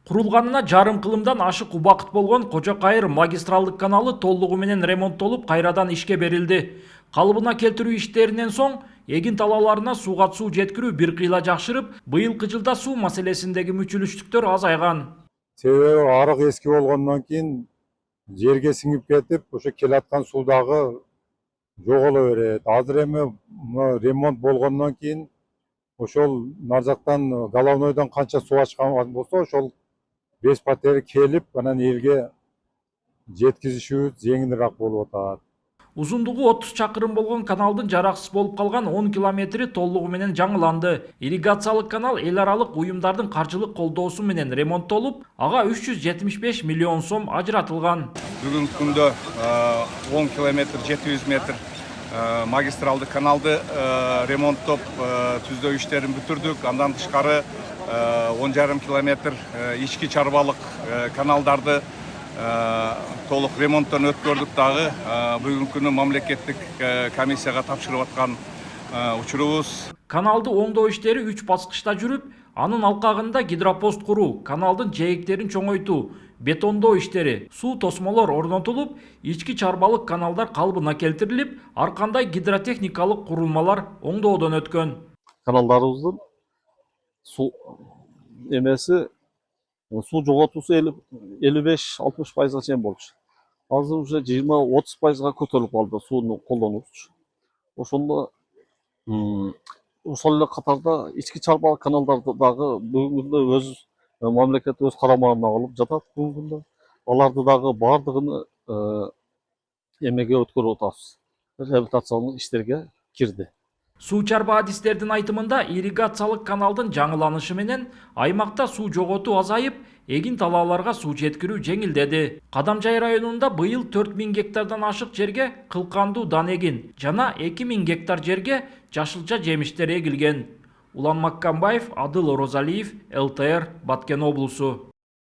Курулганына жарым кылымдан ашык убакыт болгон Кожо Кайыр магистралдык каналы толугу менен ремонттолуп кайрадан ишке берилди. Калыбына келтирүү иштеринен соң эгин талааларына сууга суу жеткирүү бир кыйла жакшырып, быйылкы жылда суу маселесиндеги мүчүлүштүктөр азайган. Себеби арык эски болгондон кийин жерге сиңип кетип, ошо келаткан суу дагы жоголо берет. Азыр эми ремонт болгондон кийин ошол нар жактан головнойдон канча суу ачкан болсо, ошол беш патери келип, анан элге жеткизишибиз жеңилирээк болуп атат. Узундугу 30 чакырым болгон каналдын жараксыз болуп калган 10 километри толугу менен жаңыланды. Ирригациялык канал эл аралык уюмдардын каржылык колдоосу менен ремонттолуп, ага 375 миллион сом ажыратылган. Бүгүнкү күндө 10 километр 700 метр магистралдык каналды ремонттоп түздөө иштерин бүтүрдүк. Андан тышкары 10,5 километр ички чарбалык каналдарды толук ремонттон өткөрдүк дагы. Бүгүнкү күнү мамлекеттик комиссияга тапшырып аткан учурубуз. Каналды оңдоо иштери 3 баскычта жүрүп, анын алкагында гидропост куруу, каналдын жээктерин чоңойтуу, бетондоо иштери, суу тосмолор орнотулуп, ички чарбалык каналдар калыбына келтирилип, ар кандай гидротехникалык курулмалар оңдоодон өткөн. Каналдарыбыздын суу эмеси суу жоготуусу 55-60%га чейин болчу. Азыр уже 20-30%га көтөрүлүп калды сууну колдонуусу. Ошондо ошол эле катарда ички чарбалык каналдарды дагы бүгүнкү күндө өз мамлекет өз карамагына алып жатат. Бүгүнкү күндө аларды дагы баардыгын эмеге өткөрүп атабыз. Реабилитациялык иштерге кирди. Суу чарба адистердин айтымында ирригациялык каналдын жаңыланышы менен аймакта суу жоготуу азайып, эгин талааларга суу жеткирүү жеңилдеди. Кадамжай районунда быйыл 4000 гектардан ашык жерге кылкандуу дан эгин жана 2000 гектар жерге жашылча жемиштер эгилген. Улан Маккамбаев, Адыл Орозалиев, ЛТР, Баткен облусу.